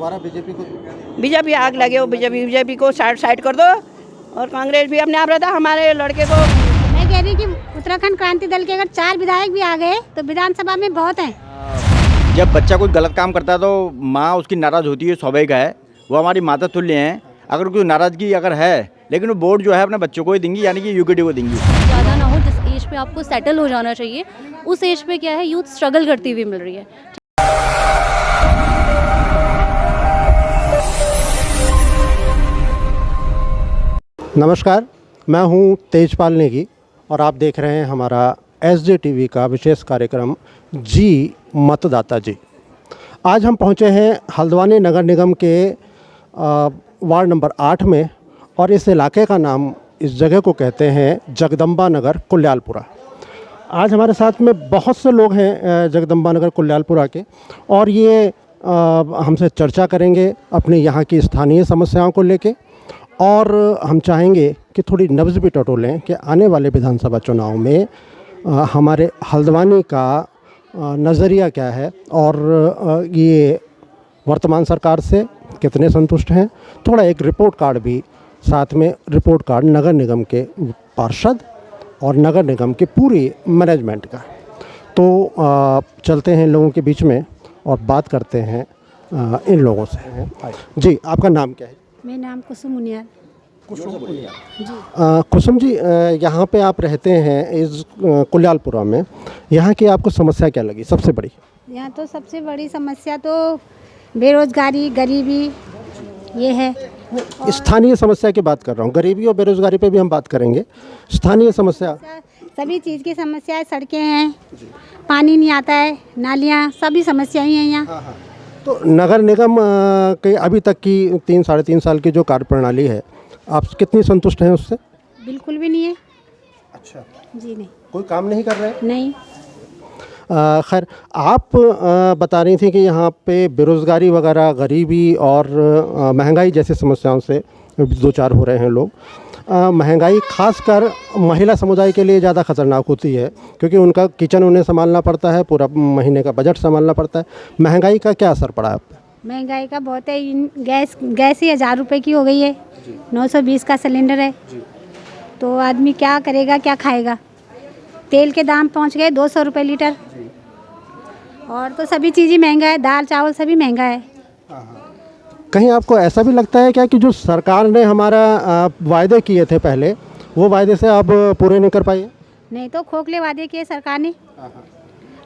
दोबारा बीजेपी को? बीजेपी आग लगे हो, बीजेपी को साइड कर दो और कांग्रेस भी अपने आप रहता। हमारे लड़के को मैं कह रही कि उत्तराखंड क्रांति दल के अगर 4 विधायक भी आ गए तो विधानसभा में बहुत हैं। जब बच्चा कोई गलत काम करता है तो माँ उसकी नाराज़ होती है, स्वाभाविक है। वो हमारी माता तुल्य हैं। अगर कोई नाराज़गी अगर है, लेकिन वो वोट जो है अपने बच्चों को ही देंगी, यानी कि यूकेडी को देंगी। ज़्यादा ना हो, जिस एज पे आपको सेटल हो जाना चाहिए उस एज पे क्या है यूथ स्ट्रगल करती हुई मिल रही है। नमस्कार, मैं हूं तेजपाल नेगी और आप देख रहे हैं हमारा SJTV का विशेष कार्यक्रम जी मतदाता जी। आज हम पहुंचे हैं हल्द्वानी नगर निगम के वार्ड नंबर 8 में और इस इलाके का नाम, इस जगह को कहते हैं जगदम्बा नगर कुल्यालपुरा। आज हमारे साथ में बहुत से लोग हैं जगदम्बा नगर कुल्यालपुरा के और ये हमसे चर्चा करेंगे अपने यहाँ की स्थानीय समस्याओं को लेके और हम चाहेंगे कि थोड़ी नब्ज़ भी टटोलें कि आने वाले विधानसभा चुनाव में हमारे हल्द्वानी का नज़रिया क्या है और ये वर्तमान सरकार से कितने संतुष्ट हैं। थोड़ा एक रिपोर्ट कार्ड भी साथ में, रिपोर्ट कार्ड नगर निगम के पार्षद और नगर निगम के पूरी मैनेजमेंट का। तो चलते हैं लोगों के बीच में और बात करते हैं इन लोगों से। जी, आपका नाम क्या है? मेरा नाम कुसुम मुनियाल। कुसुम जी, यहाँ पे आप रहते हैं इस कुल्यालपुरा में, यहाँ की आपको समस्या क्या लगी सबसे बड़ी? यहाँ तो सबसे बड़ी समस्या तो बेरोजगारी, गरीबी ये है। स्थानीय समस्या की बात कर रहा हूँ, गरीबी और बेरोजगारी पे भी हम बात करेंगे। स्थानीय समस्या सभी चीज़ की समस्या है, सड़कें हैं, पानी नहीं आता है, नालियाँ, सभी समस्याएं हैं यहाँ। तो नगर निगम के अभी तक की 3-3.5 साल की जो कार्य प्रणाली है, आप कितनी संतुष्ट हैं उससे? बिल्कुल भी नहीं है। अच्छा जी नहीं, कोई काम नहीं कर रहे? नहीं। खैर, आप बता रही थी कि यहाँ पे बेरोज़गारी वगैरह, गरीबी और महंगाई जैसी समस्याओं से दो चार हो रहे हैं लोग। महंगाई खासकर महिला समुदाय के लिए ज़्यादा खतरनाक होती है क्योंकि उनका किचन उन्हें संभालना पड़ता है, पूरा महीने का बजट संभालना पड़ता है। महंगाई का क्या असर पड़ा आप पे? महंगाई का बहुत है। गैस ही 1000 रुपये की हो गई है, 920 का सिलेंडर है। तो आदमी क्या करेगा, क्या खाएगा? तेल के दाम पहुंच गए 200 रुपये लीटर और तो सभी चीज़ें महंगा है, दाल चावल सभी महंगा है। कहीं आपको ऐसा भी लगता है क्या कि जो सरकार ने हमारा वायदे किए थे पहले, वो वायदे से अब पूरे नहीं कर पाई है? नहीं तो खोखले वादे किए सरकार ने।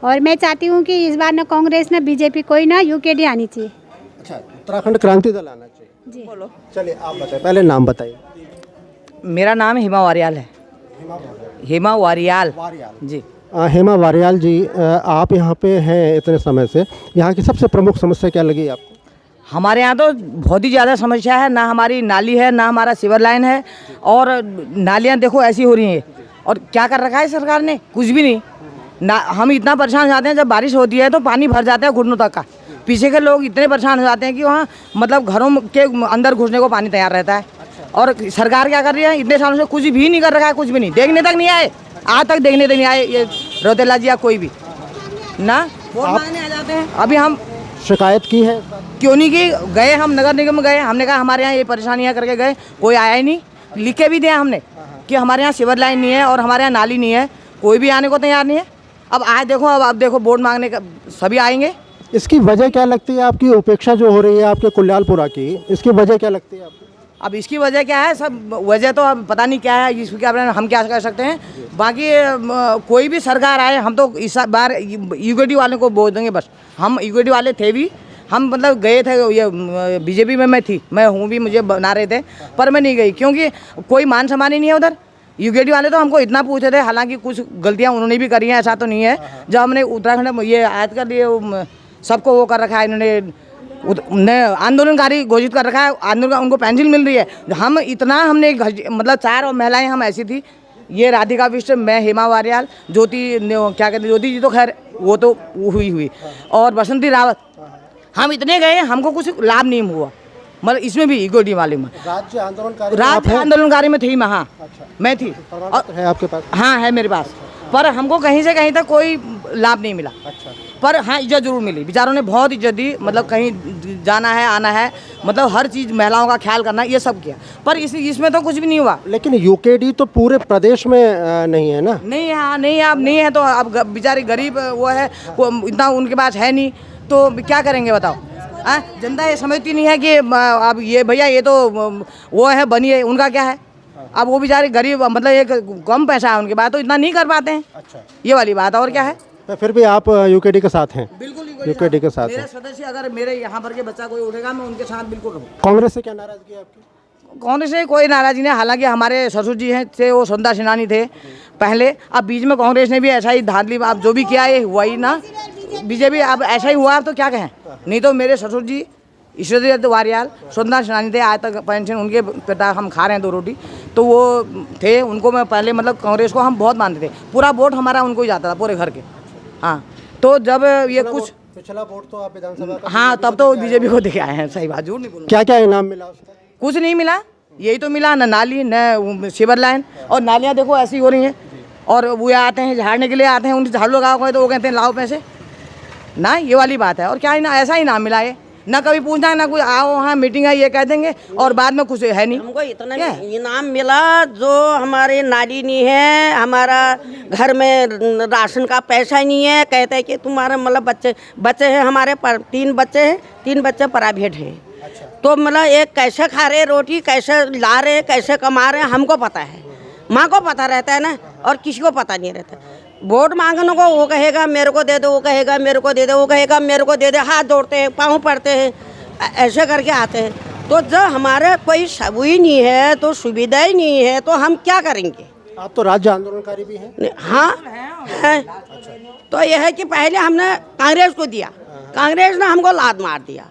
और मैं चाहती हूँ कि इस बार ना कांग्रेस ना बीजेपी, कोई ना यूकेडी आनी चाहिए। अच्छा, उत्तराखंड क्रांति दल आना चाहिए जी। बोलो। चलिए आप बताएं, पहले नाम बताइए। मेरा नाम हेमा वारियाल है। हेमा वारियाल जी। हेमा वारियाल जी, आप यहाँ पे हैं इतने समय से, यहाँ की सबसे प्रमुख समस्या क्या लगी आपको? हमारे यहाँ तो बहुत ही ज़्यादा समस्या है। ना हमारी नाली है, ना हमारा सीवर लाइन है और नालियाँ देखो ऐसी हो रही हैं। और क्या कर रखा है सरकार ने? कुछ भी नहीं ना। हम इतना परेशान हो जाते हैं, जब बारिश होती है तो पानी भर जाता है घुटनों तक का। पीछे के लोग इतने परेशान हो जाते हैं कि वहाँ मतलब घरों के अंदर घुसने को पानी तैयार रहता है। और सरकार क्या कर रही है? इतने सालों से कुछ भी नहीं कर रखा है, कुछ भी नहीं, देखने तक नहीं आए, आज तक देखने तक नहीं आए ये रोतेला जी या कोई भी ना। वोट मांगने आ जाते हैं। अभी हम शिकायत की है? क्यों नहीं की? गए हम नगर निगम गए, हमने कहा हमारे यहाँ ये परेशानियाँ करके गए, कोई आया ही नहीं। लिख के भी दिया हमने कि हमारे यहाँ सीवर लाइन नहीं है और हमारे यहाँ नाली नहीं है, कोई भी आने को तैयार नहीं है। अब आज देखो, अब देखो वोट मांगने का सभी आएंगे। इसकी वजह क्या लगती है आपकी? उपेक्षा जो हो रही है आपके कुल्यालपुरा की, इसकी वजह क्या लगती है आपको? अब इसकी वजह क्या है? सब वजह तो अब पता नहीं क्या है, इसके बारे में हम क्या कर सकते हैं। बाकी कोई भी सरकार आए, हम तो इस बार यूकेडी वाले को बोल देंगे बस। हम यूकेडी वाले थे भी, हम मतलब गए थे, ये बीजेपी में मैं थी, मैं हूँ भी, मुझे बना रहे थे, पर मैं नहीं गई क्योंकि कोई मान सम्मान ही नहीं है उधर। यूकेडी वाले तो हमको इतना पूछे थे, हालांकि कुछ गलतियाँ उन्होंने भी करी हैं, ऐसा तो नहीं है। जब हमने उत्तराखंड में ये आयत कर दिए, सबको वो कर रखा है इन्होंने, आंदोलनकारी घोषित कर रखा है, आंदोलन उनको पेंशन मिल रही है। हम इतना हमने मतलब 4 महिलाएं हम ऐसी थी, ये राधिका विष्ट, मैं हेमा वारियाल, ज्योति क्या कहते हैं, ज्योति जी तो खैर वो तो हुई और बसंती रावत, हम इतने गए, हमको कुछ लाभ नहीं हुआ। मतलब इसमें भी यूकेडी वाले में राज्य आंदोलनकारी में थी मैं। हाँ अच्छा। मैं थी। है आपके पास? हाँ है मेरे पास, पर हमको कहीं से कहीं तक कोई लाभ नहीं मिला। अच्छा। पर हाँ इज्जत जरूर मिली, बेचारों ने बहुत इज्जत दी, मतलब कहीं जाना है आना है, मतलब हर चीज़ महिलाओं का ख्याल करना ये सब किया, पर इसमें तो कुछ भी नहीं हुआ। लेकिन यूकेडी तो पूरे प्रदेश में नहीं है ना। नहीं है, हाँ नहीं है, अब नहीं है तो अब बेचारे गरीब वो है, इतना उनके पास है नहीं, तो क्या करेंगे बताओ। जनता ये समझती नहीं है कि अब ये भैया ये तो वो है बनी है, उनका क्या है। अब वो बेचारे गरीब, मतलब एक कम पैसा है उनके पास, तो इतना नहीं कर पाते हैं। अच्छा। ये वाली बात है, और क्या है। तो फिर भी आप यूकेडी के साथ हैं। बिल्कुल यूकेडी के साथ मेरे हैं। सदस्य अगर मेरे यहाँ पर के बच्चा कोई उठेगा, मैं उनके साथ बिल्कुल रहूँ। कांग्रेस से क्या नाराजगी है आपकी? कांग्रेस से कोई नाराजी नहीं, हालांकि हमारे ससुर जी हैं थे, वो स्वतंत्रता सेनानी थे पहले। अब बीच में कांग्रेस ने भी ऐसा ही धांधली, अब जो भी किया ये हुआ ही ना, बीजेपी अब ऐसा ही हुआ, अब तो क्या कहें। नहीं तो मेरे ससुर जी ईश्वर वारियाल स्वतंत्रता सेनानी थे, आज तक पेंशन उनके पिता हम खा रहे हैं 2 रोटी, तो वो थे, उनको मैं पहले मतलब कांग्रेस को हम बहुत मानते थे, पूरा वोट हमारा उनको ही जाता था पूरे घर के। हाँ तो जब ये कुछ पिछला वोट तो आप विधानसभा का, हाँ तब तो बीजेपी को देके आए हैं, सही बात, झूठ नहीं बोलूँ। क्या क्या इनाम मिला उसका? कुछ नहीं मिला, यही तो मिला, न नाली न सीवर लाइन, और नालियाँ देखो ऐसी हो रही हैं, और वो आते हैं झाड़ने के लिए आते हैं, उनसे झाड़ू लगाओ कहे तो वो कहते हैं लाओ पैसे ना, ये वाली बात है। और क्या ना ऐसा ही नाम मिला है, ना कभी पूछना है ना कोई आओ वहाँ मीटिंग है ये कह देंगे, और बाद में कुछ है नहीं। हमको इतना इनाम मिला जो हमारे नाली नहीं है, हमारा घर में राशन का पैसा नहीं है, कहते हैं कि तुम्हारे मतलब बच्चे हैं हमारे 3 बच्चे हैं, 3 बच्चे प्राइवेट हैं। तो मतलब एक कैसे खा रहे रोटी, कैसे ला रहे, कैसे कमा रहे, हमको पता है, माँ को पता रहता है ना, और किसी को पता नहीं रहता। वोट मांगने को वो कहेगा मेरे को दे दो, वो कहेगा मेरे को दे दो, वो कहेगा मेरे को दे दे, हाथ जोड़ते हैं, पाँव पड़ते हैं, ऐसे करके आते हैं। तो जब हमारे कोई सब ही नहीं है, तो सुविधा ही नहीं है, तो हम क्या करेंगे। आप तो राज्य आंदोलनकारी भी हैं। हाँ है। तो यह है कि पहले हमने कांग्रेस को दिया, कांग्रेस ने हमको लात मार दिया,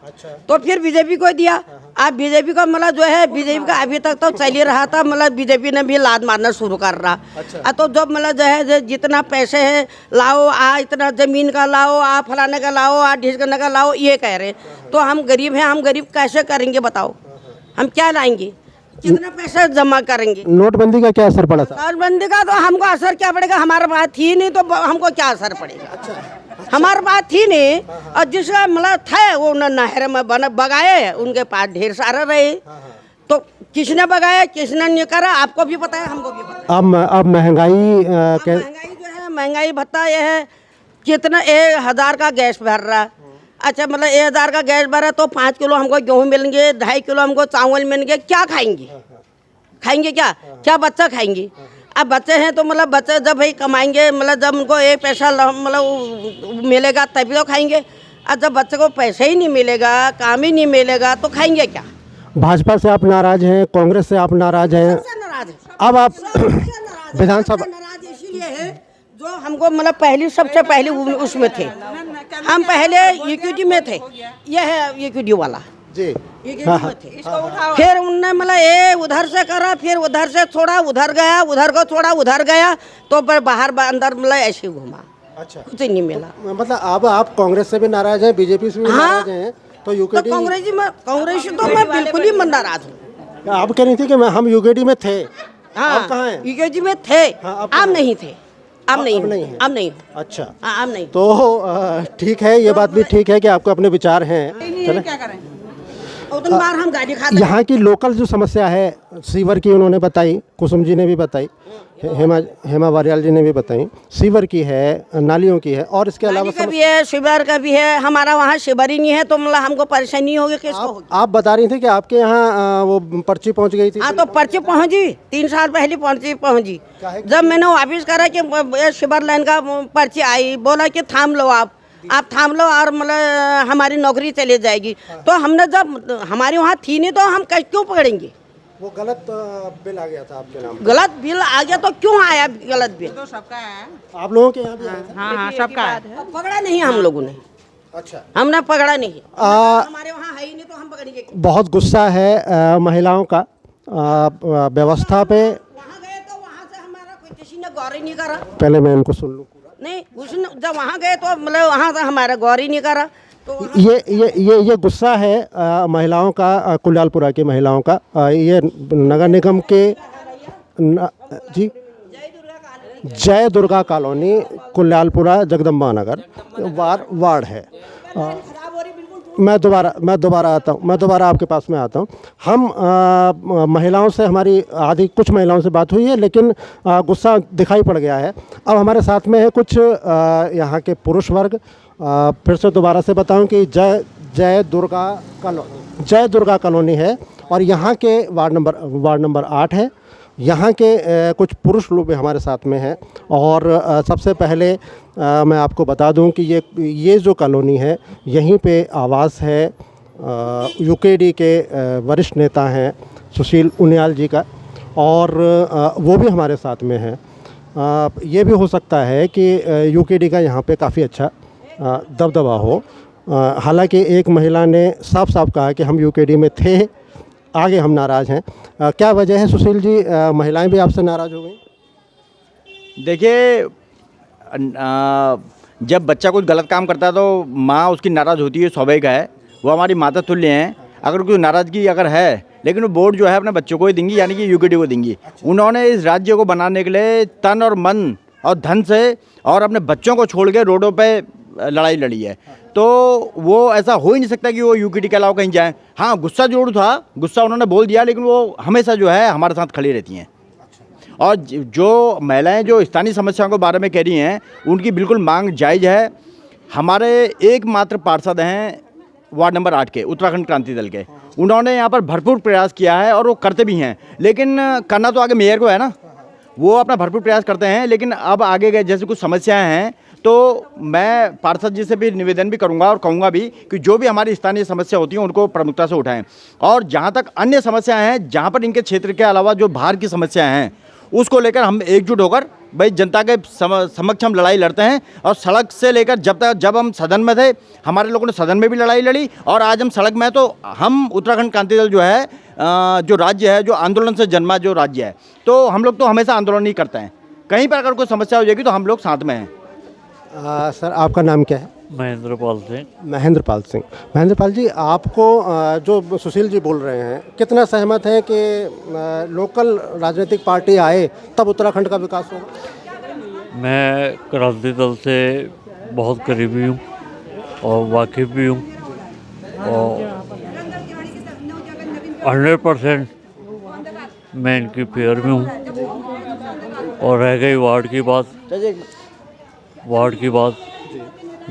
तो फिर बीजेपी को दिया। अब बीजेपी का मतलब जो है, बीजेपी का अभी तक तो चल ही रहा था, मतलब बीजेपी ने भी लात मारना शुरू कर रहा। तो जब मतलब जो है जितना पैसे है लाओ, इतना जमीन का लाओ, फलाने का लाओ, ढिसकने का लाओ, ये कह रहे। तो हम गरीब हैं, हम गरीब कैसे करेंगे बताओ, हम क्या लाएंगे, कितना पैसा जमा करेंगे। नोटबंदी का क्या असर पड़ा था? नोटबंदी का तो हमको असर क्या पड़ेगा, हमारे पास थी नहीं तो हमको क्या असर पड़ेगा। हमारे पास थी नहीं, और जिसका मतलब था वो नहर में बगाए, उनके पास ढेर सारा रहे, तो किसने बगाया किसने नहीं करा, आपको भी पता है, हमको भी पता है। अब महंगाई महंगाई जो है, महंगाई भत्ता ये है, कितना 1000 का गैस भर रहा। अच्छा मतलब 1000 का गैस भरा तो 5 किलो हमको गेहूँ मिलेंगे, 2.5 किलो हमको चावल मिलेंगे, क्या खाएंगे, खाएंगे क्या बच्चा खाएंगे। अब बच्चे हैं तो मतलब बच्चे जब भाई कमाएंगे, मतलब जब उनको एक पैसा मतलब मिलेगा तभी तो खाएंगे। और जब बच्चे को पैसे ही नहीं मिलेगा, काम ही नहीं मिलेगा, तो खाएंगे क्या। भाजपा से आप नाराज हैं, कांग्रेस से आप नाराज हैं, नाराज है। अब आप विधानसभा नाराज इसीलिए है जो हमको मतलब सबसे पहले उसमें थे, हम पहले इक्विटी में थे, यह है इक्विटी वाला जी। हाँ। फिर उनने मतलब ये उधर से करा, फिर उधर से छोड़ा, उधर गया, उधर को छोड़ा, उधर गया, तो बाहर अंदर मतलब ऐसे घूमा। अच्छा, कुछ नहीं मिला। मतलब अब आप कांग्रेस से भी नाराज हैं, बीजेपी से भी नाराज हैं, तो यूकेडी कांग्रेस तो मैं बिल्कुल ही नाराज हूँ। आप कह रही थी कि हम यूकेडी में थे, आप कहाँ हैं? यूकेडी में थे, आप नहीं थे, अब नहीं। अच्छा, अब नहीं। तो ठीक है, ये बात भी ठीक है कि आपको अपने विचार हैं। चलें, क्या करें, उतनी बार हम गाड़ी खाते। यहाँ की लोकल जो समस्या है, सीवर की उन्होंने बताई, कुसुम जी ने भी बताई, हेमा वारियाल जी ने भी बताई, सीवर की है, नालियों की है, और इसके अलावा का भी है, शिवर का भी है। हमारा वहाँ शिवर ही नहीं है, तो मतलब हमको परेशानी होगी, किसको होगी। आप बता रही थी कि आपके यहाँ वो पर्ची पहुँच गई थी। हाँ, तो पर्ची पहुँची, 3 साल पहले पर्ची पहुँची। जब मैंने वापिस करा कि शिवर लाइन का पर्ची आई, बोला कि थाम लो, आप थाम लो और मतलब हमारी नौकरी चली जाएगी। तो हमने जब हमारे वहाँ थी नहीं, तो हम क्यों पकड़ेंगे। वो गलत बिल आ गया था आपके नाम। गलत बिल आ गया तो क्यों आया गलत बिल। तो सबका है, आप लोगों के यहाँ भी आया था? हाँ सबका है। पकड़ा नहीं हम लोगों ने। अच्छा, हमने पकड़ा नहीं, हमारे वहाँ है ही नहीं, तो हम पकड़ेंगे। बहुत गुस्सा है महिलाओं का व्यवस्था पे। वहाँ गए तो वहाँ से हमारा कोई किसी ने गौर ही नहीं करा। पहले मैं इनको सुन लूँ। नहीं, उसने जब वहाँ गए तो मतलब वहाँ से हमारा गौर ही नहीं करा। तो ये गुस्सा है महिलाओं का, कुल्यालपुरा की महिलाओं का। ये नगर निगम के जी, जय दुर्गा कॉलोनी, कुल्यालपुरा, जगदम्बा नगर वार्ड है। मैं दोबारा आपके पास में आता हूँ। हम महिलाओं से, हमारी आधी कुछ महिलाओं से बात हुई है, लेकिन गुस्सा दिखाई पड़ गया है। अब हमारे साथ में है कुछ यहाँ के पुरुष वर्ग। फिर से दोबारा से बताऊं कि जय दुर्गा कॉलोनी है और यहाँ के वार्ड नंबर 8 है। यहाँ के कुछ पुरुष लोग भी हमारे साथ में हैं। और सबसे पहले मैं आपको बता दूं कि ये जो कॉलोनी है, यहीं पे आवास है यूकेडी के वरिष्ठ नेता हैं सुशील उनियाल जी का, और वो भी हमारे साथ में हैं। ये भी हो सकता है कि यूकेडी का यहाँ पे काफ़ी अच्छा दबदबा हो। हालांकि एक महिला ने साफ साफ कहा कि हम यूकेडी में थे, आगे हम नाराज़ हैं। क्या वजह है सुशील जी, महिलाएं भी आपसे नाराज़ हो गई? देखिए, जब बच्चा कुछ गलत काम करता है तो माँ उसकी नाराज़ होती है, स्वाभाविक है। वो हमारी माता तुल्य हैं। अगर कोई नाराज़गी अगर है, लेकिन वो वोट जो है अपने बच्चों को ही देंगी, यानी कि यूकेडी को देंगी। उन्होंने इस राज्य को बनाने के लिए तन और मन और धन से और अपने बच्चों को छोड़ के रोडों पे लड़ाई लड़ी है। तो वो ऐसा हो ही नहीं सकता कि वो यूकेडी के अलावा कहीं जाएं। हाँ, गुस्सा जरूर था, गुस्सा उन्होंने बोल दिया, लेकिन वो हमेशा जो है हमारे साथ खड़ी रहती हैं। और जो महिलाएं जो स्थानीय समस्याओं के बारे में कह रही हैं, उनकी बिल्कुल मांग जायज़ है। हमारे एकमात्र पार्षद हैं वार्ड नंबर 8 के, उत्तराखंड क्रांति दल के। उन्होंने यहाँ पर भरपूर प्रयास किया है और वो करते भी हैं, लेकिन करना तो आगे मेयर को है ना। वो अपना भरपूर प्रयास करते हैं, लेकिन अब आगे गए जैसे कुछ समस्याएं हैं, तो मैं पार्षद जी से भी निवेदन भी करूंगा और कहूंगा भी कि जो भी हमारी स्थानीय समस्या होती हैं उनको प्रमुखता से उठाएं। और जहां तक अन्य समस्याएं हैं, जहां पर इनके क्षेत्र के अलावा जो बाहर की समस्याएं हैं, उसको लेकर हम एकजुट होकर भाई जनता के समक्ष हम लड़ाई लड़ते हैं। और सड़क से लेकर जब हम सदन में थे, हमारे लोगों ने सदन में भी लड़ाई लड़ी, और आज हम सड़क में। तो हम उत्तराखंड क्रांति दल जो है, जो राज्य है, जो आंदोलन से जन्मा जो राज्य है, तो हम लोग तो हमेशा आंदोलन ही करते हैं। कहीं पर अगर कोई समस्या हो जाएगी तो हम लोग साथ में हैं। सर, आपका नाम क्या है? महेंद्र पाल सिंह। महेंद्र पाल जी, आपको जो सुशील जी बोल रहे हैं, कितना सहमत है कि लोकल राजनीतिक पार्टी आए तब उत्तराखंड का विकास होगा? मैं क्रांति दल से बहुत करीबी हूँ और वाकिफ भी हूँ, और 100% मैं इनकी फेयर में हूँ। और रह गई वार्ड की बात,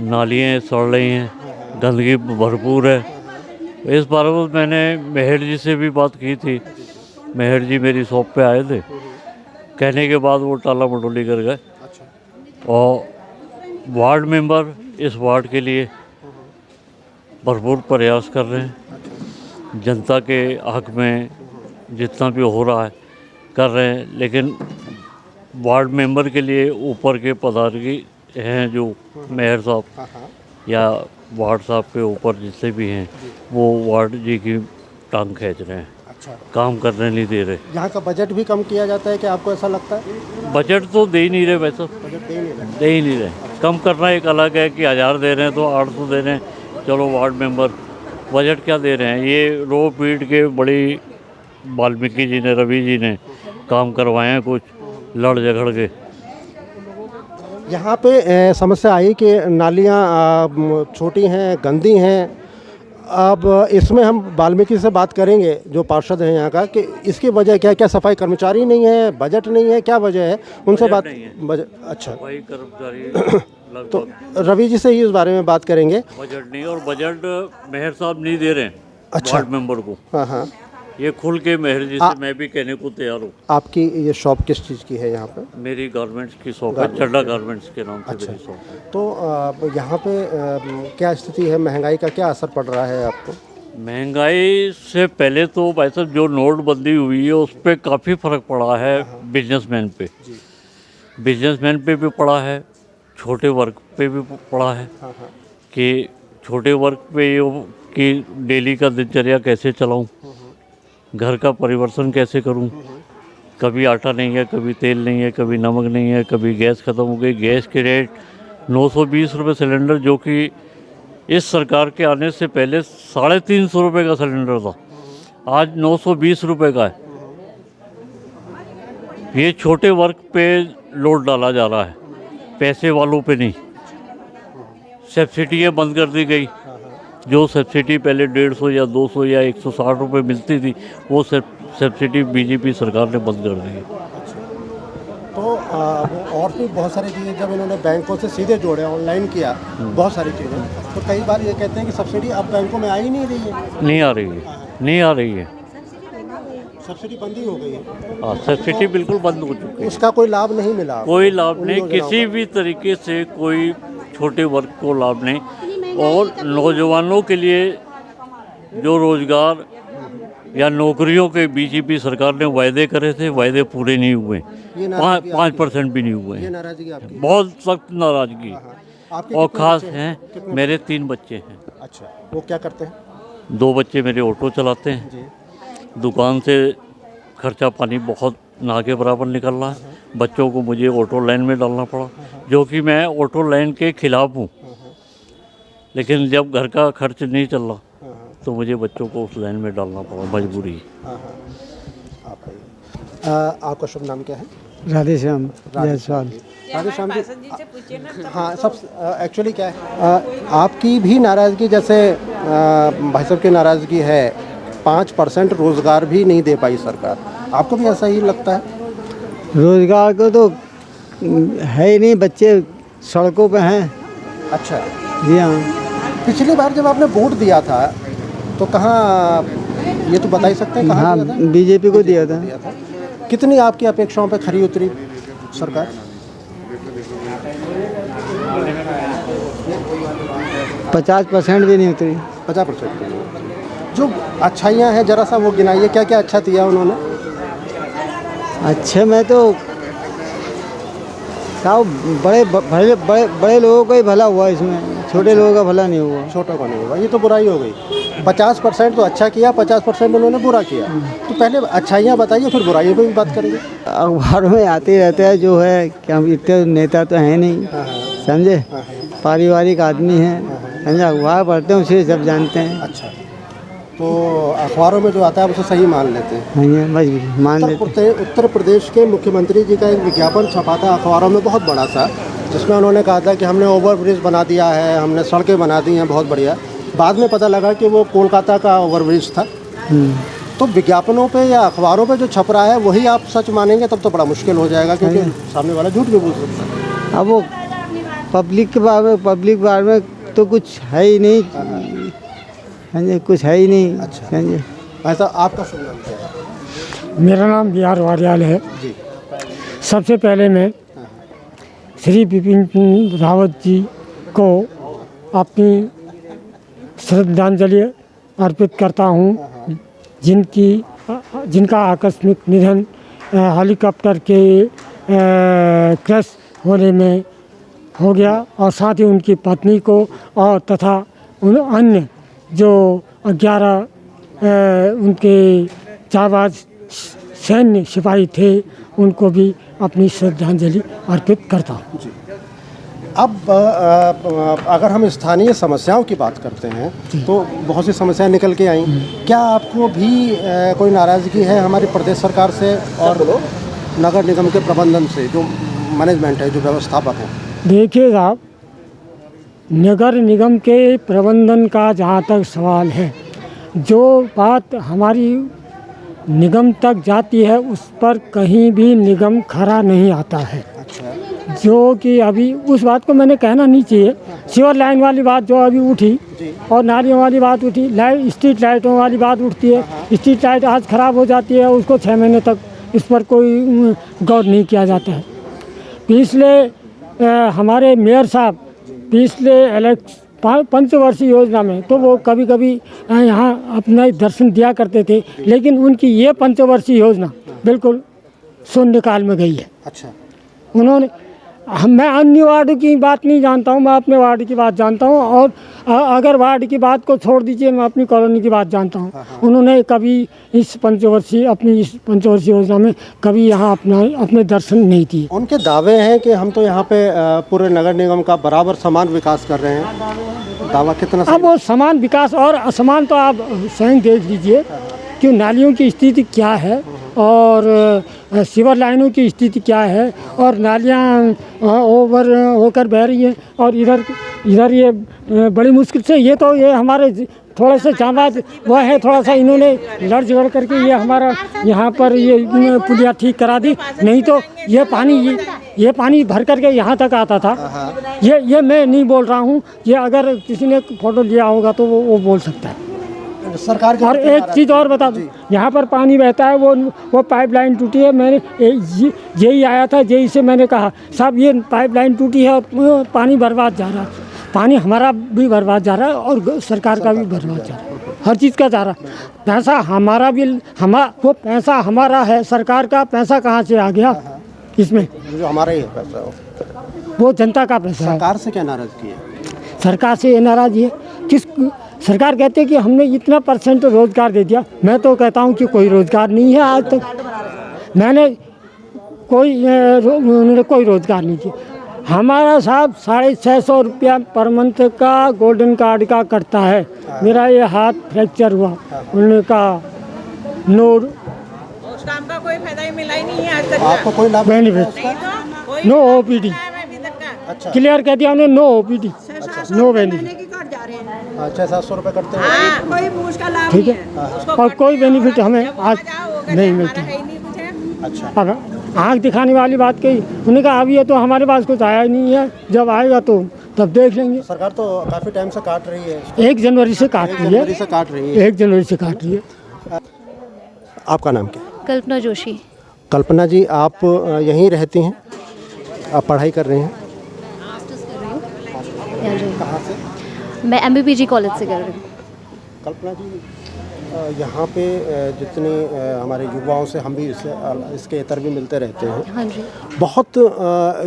नालियाँ सड़ रही हैं, गंदगी भरपूर है। इस बारे में मैंने मेहर जी से भी बात की थी। मेहर जी मेरी शॉप पे आए थे, कहने के बाद वो टाला मटोली कर गए। और वार्ड मेंबर इस वार्ड के लिए भरपूर प्रयास कर रहे हैं, जनता के हक में जितना भी हो रहा है कर रहे हैं। लेकिन वार्ड मेंबर के लिए ऊपर के पदाधिकारी हैं, जो मेयर साहब या वार्ड साहब के ऊपर जितने भी हैं, वो वार्ड जी की टांग खींच रहे हैं। काम करने नहीं दे रहे। यहाँ का बजट भी कम किया जाता है, क्या आपको ऐसा लगता है? बजट तो दे ही नहीं रहे, वैसे दे ही नहीं रहे। कम करना एक अलग है कि 1000 दे रहे हैं तो 800 दे रहे हैं, चलो वार्ड मेंबर। बजट क्या दे रहे हैं? ये रो पीट के बड़ी वाल्मीकि जी ने, रवि जी ने काम करवाए हैं, कुछ लड़ झगड़ के। यहाँ पे समस्या आई कि नालियाँ छोटी हैं, गंदी हैं। अब इसमें हम वाल्मीकि से बात करेंगे, जो पार्षद हैं यहाँ का, कि इसकी वजह क्या है? क्या सफाई कर्मचारी नहीं है, बजट नहीं है, क्या वजह है? उनसे बात अच्छा, सफाई कर्मचारी तो रवि जी से ही इस बारे में बात करेंगे। बजट नहीं, और बजट मेहर साहब नहीं दे रहे हैं अच्छा। वार्ड मेंबर को। हाँ हाँ, ये खुल के मेहर जी से मैं भी कहने को तैयार हूँ। आपकी ये शॉप किस चीज़ की है यहाँ पे? मेरी गारमेंट्स की शॉप है, चड्डा गारमेंट्स के नाम से मेरी शॉप है। तो यहाँ पे क्या स्थिति है? महंगाई का क्या असर पड़ रहा है आपको? महंगाई से पहले तो भाई साहब जो नोटबंदी हुई है उस पर काफ़ी फ़र्क पड़ा है बिजनेसमैन पे। बिजनेसमैन पे भी पड़ा है, छोटे वर्ग पे भी पड़ा है कि छोटे वर्ग पे कि डेली का दिनचर्या कैसे चलाऊं, घर का परिवर्तन कैसे करूं। कभी आटा नहीं है, कभी तेल नहीं है, कभी नमक नहीं है, कभी गैस ख़त्म हो गई। गैस के रेट 920 रुपये सिलेंडर, जो कि इस सरकार के आने से पहले 350 रुपये का सिलेंडर था, आज 920 रुपये का है। ये छोटे वर्ग पे लोड डाला जा रहा है, पैसे वालों पे नहीं। सब्सिडियाँ बंद कर दी गई। जो सब्सिडी पहले 150 या 200 या 160 रुपये मिलती थी, वो सब्सिडी बीजेपी सरकार ने बंद कर दी है। तो और भी बहुत सारी चीज़ें जब इन्होंने बैंकों से सीधे जोड़े, ऑनलाइन किया बहुत सारी चीज़ें, तो कई बार ये कहते हैं कि सब्सिडी अब बैंकों में आ ही नहीं रही है। नहीं आ रही है, नहीं आ रही है। सब्सिडी बंद ही हो गई है। हाँ, सब्सिडी बिल्कुल बंद हो चुकी है। उसका कोई लाभ नहीं मिला, कोई लाभ उन नहीं, योजनाओं किसी का। भी तरीके से कोई छोटे वर्ग को लाभ नहीं। और नौजवानों के लिए जो रोजगार या नौकरियों के बीजेपी सरकार ने वायदे करे थे, वायदे पूरे नहीं हुए। ये नाराजगी 5% भी नहीं हुए। ये नाराजगी आपकी? बहुत सख्त नाराजगी। आपके और कितने ख़ास बच्चे हैं, मेरे 3 बच्चे हैं। अच्छा, वो क्या करते हैं? 2 बच्चे मेरे ऑटो चलाते हैं। जी। दुकान से खर्चा पानी बहुत ना के बराबर निकल रहा है। बच्चों को मुझे ऑटो लाइन में डालना पड़ा, जो कि मैं ऑटो लाइन के खिलाफ हूँ। लेकिन जब घर का खर्च नहीं चल रहा तो मुझे बच्चों को उस लाइन में डालना पड़ा, मजबूरी। आपका शुभ नाम क्या है? राधे श्याम जायसवाल। राधे श्याम जी, हाँ, सब एक्चुअली क्या है, आपकी भी नाराज़गी जैसे भाई साहब की नाराज़गी है, 5% रोज़गार भी नहीं दे पाई सरकार, आपको भी ऐसा ही लगता है? रोजगार को तो है ही नहीं, बच्चे सड़कों पे हैं। अच्छा, जी हाँ। पिछली बार जब आपने वोट दिया था तो कहाँ, ये तो बता ही सकते हैं कहाँ हाँ, दिया था? बीजेपी को दिया था। कितनी आपकी अपेक्षाओं पे खरी उतरी सरकार? 50% भी नहीं उतरी। 50%। जो अच्छाइयाँ हैं जरा सा वो गिनाइए, क्या क्या अच्छा दिया उन्होंने? अच्छे में तो साहब बड़े लोगों का ही भला हुआ इसमें, छोटे लोगों का भला नहीं हुआ। छोटों का नहीं होगा, ये तो बुराई हो गई। 50% तो अच्छा किया, 50% उन्होंने बुरा किया। तो पहले अच्छाइयाँ बताइए, फिर बुराइयों पे भी बात करेंगे। अखबार में आते रहता है जो है, क्या इतने नेता तो हैं नहीं, समझे, पारिवारिक आदमी हैं, समझे, अखबार पढ़ते हैं उसे सब जानते हैं। अच्छा, तो अखबारों में जो आता है उसे सही मान लेते हैं। हाँ, बस मान लेते। उत्तर प्रदेश के मुख्यमंत्री जी का एक विज्ञापन छपा था अखबारों में बहुत बड़ा सा, जिसमें उन्होंने कहा था कि हमने ओवरब्रिज बना दिया है, हमने सड़कें बना दी हैं, बहुत बढ़िया। बाद में पता लगा कि वो कोलकाता का ओवरब्रिज था। तो विज्ञापनों पे या अखबारों पे जो छप रहा है वही आप सच मानेंगे तब तो बड़ा मुश्किल हो जाएगा, क्योंकि सामने वाला झूठ भी बोल सकता है। अब वो पब्लिक के बारे में तो कुछ है ही नहीं, समझे, कुछ है ही नहीं। अच्छा। समझे। ऐसा आपका शुभ नाम क्या है? मेरा नाम बिहार वारियाल है जी। सबसे पहले मैं श्री बिपिन रावत जी को अपनी श्रद्धांजलि अर्पित करता हूँ, जिनका आकस्मिक निधन हेलीकॉप्टर के क्रैश होने में हो गया, और साथ ही उनकी पत्नी को और तथा उन अन्य जो 11 उनके जाबाज सैन्य सिपाही थे, उनको भी अपनी श्रद्धांजलि अर्पित करता हूँ। अब अगर हम स्थानीय समस्याओं की बात करते हैं तो बहुत सी समस्याएं निकल के आई। क्या आपको भी कोई नाराज़गी है हमारी प्रदेश सरकार से और नगर निगम के प्रबंधन से, जो मैनेजमेंट है, जो व्यवस्थापक हैं? देखिए साहब, नगर निगम के प्रबंधन का जहाँ तक सवाल है, जो बात हमारी निगम तक जाती है उस पर कहीं भी निगम खरा नहीं आता है। अच्छा। जो कि अभी उस बात को मैंने कहना नहीं चाहिए, सीवर लाइन वाली बात जो अभी उठी और नालियों वाली बात उठी, स्ट्रीट लाइटों वाली बात उठती है। स्ट्रीट लाइट आज ख़राब हो जाती है, उसको 6 महीने तक इस पर कोई गौर नहीं किया जाता है। पिछले हमारे मेयर साहब पिछले पंचवर्षीय योजना में तो वो कभी कभी यहाँ अपना दर्शन दिया करते थे, लेकिन उनकी ये पंचवर्षीय योजना बिल्कुल शून्यकाल में गई है। अच्छा। उन्होंने मैं अन्य वार्ड की बात नहीं जानता हूँ, मैं अपने वार्ड की बात जानता हूँ, और अगर वार्ड की बात को छोड़ दीजिए, मैं अपनी कॉलोनी की बात जानता हूँ। उन्होंने कभी अपनी इस पंचवर्षीय योजना में कभी यहाँ अपने दर्शन नहीं दिए। उनके दावे हैं कि हम तो यहाँ पे पूरे नगर निगम का बराबर समान विकास कर रहे हैं। दावा कितना अब वो समान विकास और असमान तो आप स्वयं देख लीजिए कि नालियों की स्थिति क्या है, और सीवर लाइनों की स्थिति क्या है और नालियाँ ओवर होकर बह रही हैं और इधर ये बड़ी मुश्किल से ये हमारे थोड़ा सा जाबाज वह है, थोड़ा सा इन्होंने लड़ झगड़ करके ये हमारा यहाँ पर ये पुलिया ठीक करा दी, नहीं तो ये पानी भर करके यहाँ तक आता था। ये मैं नहीं बोल रहा हूँ, ये अगर किसी ने फोटो लिया होगा तो वो बोल सकता है। सरकार और एक चीज़ और बता दूँ, यहाँ पर पानी बहता है, वो पाइपलाइन टूटी है। मैंने जेई आया था, जेई से मैंने कहा साहब ये पाइपलाइन टूटी है और पानी बर्बाद जा रहा है, पानी हमारा भी बर्बाद जा रहा है और सरकार का भी बर्बाद जा रहा है, हर चीज़ का जा रहा है। पैसा हमारा भी वो पैसा हमारा है, सरकार का पैसा कहाँ से आ गया इसमें? जो हमारा ही है पैसा, वो जनता का पैसा है। सरकार से क्या नाराजगी है? सरकार से ये नाराज़गी है, सरकार कहते हैं कि हमने इतना % रोज़गार दे दिया। मैं तो कहता हूँ कि कोई रोज़गार नहीं है, आज तक उन्होंने कोई रोज़गार नहीं किया। हमारा साहब 650 रुपया पर मंथ का गोल्डन कार्ड का कटता है। मेरा ये हाथ फ्रैक्चर हुआ, उन्होंने कहा नो, उस काम का कोई फायदा ही मिला ही नहीं है आज तक। आपको कोई लाभ बेनिफिट, नो OPD, अच्छा क्लियर कह दिया उन्होंने, नो OPD, नो बेनिफिट। 600-700 रुपये करते हैं, कोई उसका लाभ ठीक है, और कोई बेनिफिट हमें आज नहीं मिलता। अच्छा अब आँख दिखाने वाली बात कही, उन्होंने कहा अभी ये तो हमारे पास कुछ आया ही नहीं है, जब आएगा तो तब देख लेंगे। सरकार तो काफ़ी टाइम से काट रही है, 1 जनवरी से काट रही है, 1 जनवरी से काट रही है। आपका नाम क्या? कल्पना जोशी। कल्पना जी, आप यहीं रहती हैं, आप पढ़ाई कर रही हैं? कहाँ से? मैं MBPG कॉलेज से कर रही हूँ। कल्पना जी, यहाँ पे जितने हमारे युवाओं से हम भी इसके इतर भी मिलते रहते हैं, हाँ जी बहुत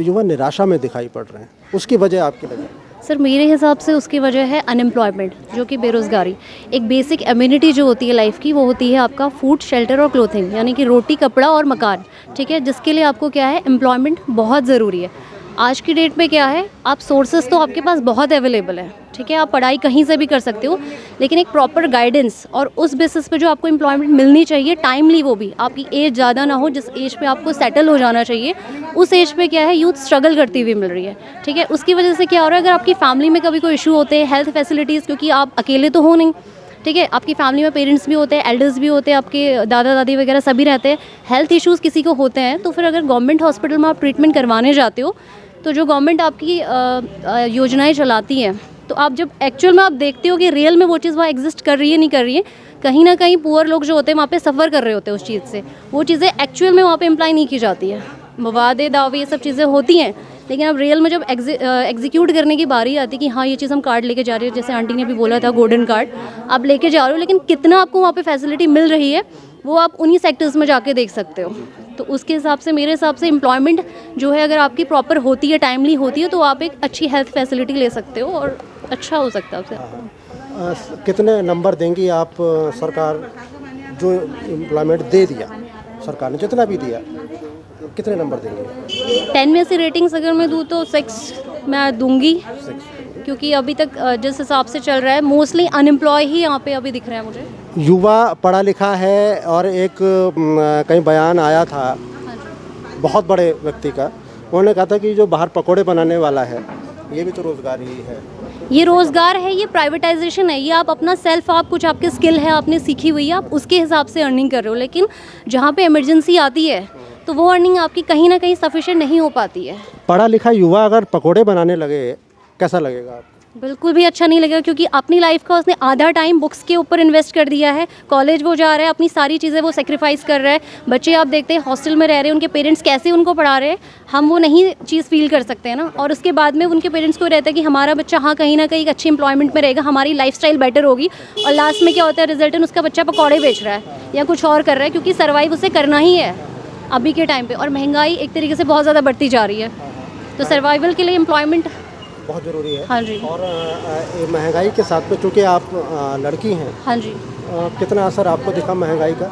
युवा निराशा में दिखाई पड़ रहे हैं, उसकी वजह आपकी लगे? सर, मेरे हिसाब से उसकी वजह है अनएम्प्लॉयमेंट, जो कि बेरोज़गारी। एक बेसिक एम्यूनिटी जो होती है लाइफ की, वो होती है आपका फूड, शेल्टर और क्लोथिंग, यानी कि रोटी, कपड़ा और मकान, ठीक है, जिसके लिए आपको क्या है, एम्प्लॉयमेंट बहुत ज़रूरी है। आज की डेट में क्या है, आप सोर्सेज तो आपके पास बहुत अवेलेबल है, ठीक है, आप पढ़ाई कहीं से भी कर सकते हो, लेकिन एक प्रॉपर गाइडेंस और उस बेसिस पे जो आपको एम्प्लॉयमेंट मिलनी चाहिए टाइमली, वो भी आपकी एज ज़्यादा ना हो, जिस एज पे आपको सेटल हो जाना चाहिए, उस एज पे क्या है यूथ स्ट्रगल करती हुई मिल रही है, ठीक है। उसकी वजह से क्या हो रहा है, अगर आपकी फैमिली में कभी कोई इशू होते हैं, हेल्थ फैसिलिटीज़, क्योंकि आप अकेले तो हो नहीं, ठीक है, आपकी फैमिली में पेरेंट्स भी होते हैं, एल्डर्स भी होते हैं, आपके दादा दादी वगैरह सभी रहते हैं, हेल्थ इश्यूज़ किसी को होते हैं, तो फिर अगर गवर्नमेंट हॉस्पिटल में आप ट्रीटमेंट करवाने जाते हो, तो जो गवर्नमेंट आपकी योजनाएं चलाती हैं, तो आप जब एक्चुअल में आप देखते हो कि रियल में वो चीज़ वहाँ एग्जिस्ट कर रही है नहीं कर रही है, कहीं ना कहीं पुअर लोग जो होते हैं वहाँ पे सफ़र कर रहे होते हैं उस चीज़ से, वो चीज़ें एक्चुअल में वहाँ पे इम्प्लाई नहीं की जाती है। वादे दावे ये सब चीज़ें होती हैं, लेकिन अब रियल में जब एग्जीक्यूट करने की बारी आती है कि हाँ ये चीज़ हम कार्ड लेके जा रहे हैं, जैसे आंटी ने भी बोला था गोल्डन कार्ड आप लेके जा रहे हो, लेकिन कितना आपको वहाँ पे फैसिलिटी मिल रही है वो आप उन्हीं सेक्टर्स में जाके देख सकते हो। तो उसके हिसाब से, मेरे हिसाब से एम्प्लॉयमेंट जो है अगर आपकी प्रॉपर होती है, टाइमली होती है, तो आप एक अच्छी हेल्थ फैसिलिटी ले सकते हो और अच्छा हो सकता है आपसे। कितने नंबर देंगी आप सरकार जो एम्प्लॉयमेंट दे दिया, सरकार ने जितना भी दिया, कितने नंबर देंगे? 10 में से रेटिंग्स अगर मैं दूँ तो 6 मैं दूंगी, क्योंकि अभी तक जिस हिसाब से चल रहा है मोस्टली अनएम्प्लॉय ही यहाँ पे अभी दिख रहा है मुझे। युवा पढ़ा लिखा है, और एक कहीं बयान आया था बहुत बड़े व्यक्ति का, उन्होंने कहा था कि जो बाहर पकोड़े बनाने वाला है ये भी तो रोज़गार ही है। ये रोज़गार है, ये प्राइवेटाइजेशन है, ये आप अपना सेल्फ, आप कुछ आपके स्किल है आपने सीखी हुई है, आप उसके हिसाब से अर्निंग कर रहे हो, लेकिन जहाँ पे इमरजेंसी आती है तो वो अर्निंग आपकी कहीं ना कहीं सफिशिएंट नहीं हो पाती है। पढ़ा लिखा युवा अगर पकोड़े बनाने लगे, कैसा लगेगा आपको? बिल्कुल भी अच्छा नहीं लगेगा, क्योंकि अपनी लाइफ का उसने आधा टाइम बुक्स के ऊपर इन्वेस्ट कर दिया है, कॉलेज वो जा रहा है, अपनी सारी चीज़ें वो सेक्रीफाइस कर रहा है। बच्चे आप देखते हैं हॉस्टल में रह रहे हैं, उनके पेरेंट्स कैसे उनको पढ़ा रहे हैं, हम वो नहीं चीज़ फील कर सकते हैं ना। और उसके बाद में उनके पेरेंट्स को रहता है कि हमारा बच्चा हाँ कहीं ना कहीं एक अच्छी एम्प्लॉयमेंट में रहेगा, हमारी लाइफस्टाइल बेटर होगी, और लास्ट में क्या होता है, रिजल्टेंट उसका बच्चा पकौड़े बेच रहा है या कुछ और कर रहा है, क्योंकि सर्वाइव उसे करना ही है अभी के टाइम पे, और महंगाई एक तरीके से बहुत ज़्यादा बढ़ती जा रही है, तो सर्वाइवल के लिए एम्प्लॉयमेंट बहुत ज़रूरी है। हाँ जी। और महंगाई के साथ में, चूँकि आप लड़की हैं, हाँ जी, कितना असर आपको दिखा महंगाई का?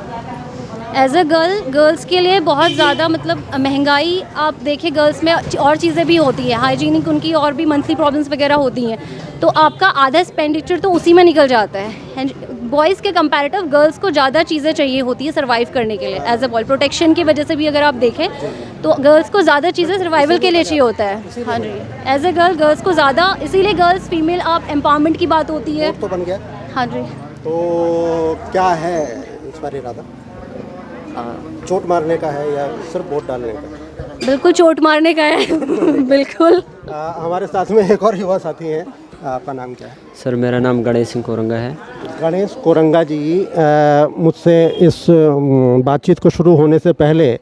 एज अ गर्ल्स के लिए बहुत ज़्यादा मतलब महंगाई आप देखें, गर्ल्स में और चीज़ें भी होती हैं, हाइजीनिक उनकी और भी मंथली प्रॉब्लम्स वगैरह होती हैं, तो आपका आधा एक्सपेंडिचर तो उसी में निकल जाता है। बॉयज़ के कंपैरेटिव गर्ल्स को ज़्यादा चीज़ें चाहिए होती है सर्वाइव करने के लिए। एज अ बॉय प्रोटेक्शन की वजह से भी अगर आप देखें तो गर्ल्स को ज़्यादा चीज़ें सर्वाइवल के लिए चाहिए होता है। हाँ जी, एज अ गर्ल्स को ज़्यादा, इसीलिए गर्ल्स फीमेल आप एम्पावरमेंट की बात होती है। तो बन गया। हाँ जी। तो क्या है इस बार इरादा? चोट मारने का है या सिर्फ वोट डालने का? बिल्कुल चोट मारने का है। बिल्कुल। हमारे साथ में एक और युवा साथी हैं, आपका नाम क्या है? सर मेरा नाम गणेश सिंह कोरंगा है। गणेश कोरंगा जी, मुझसे इस बातचीत को शुरू होने से पहले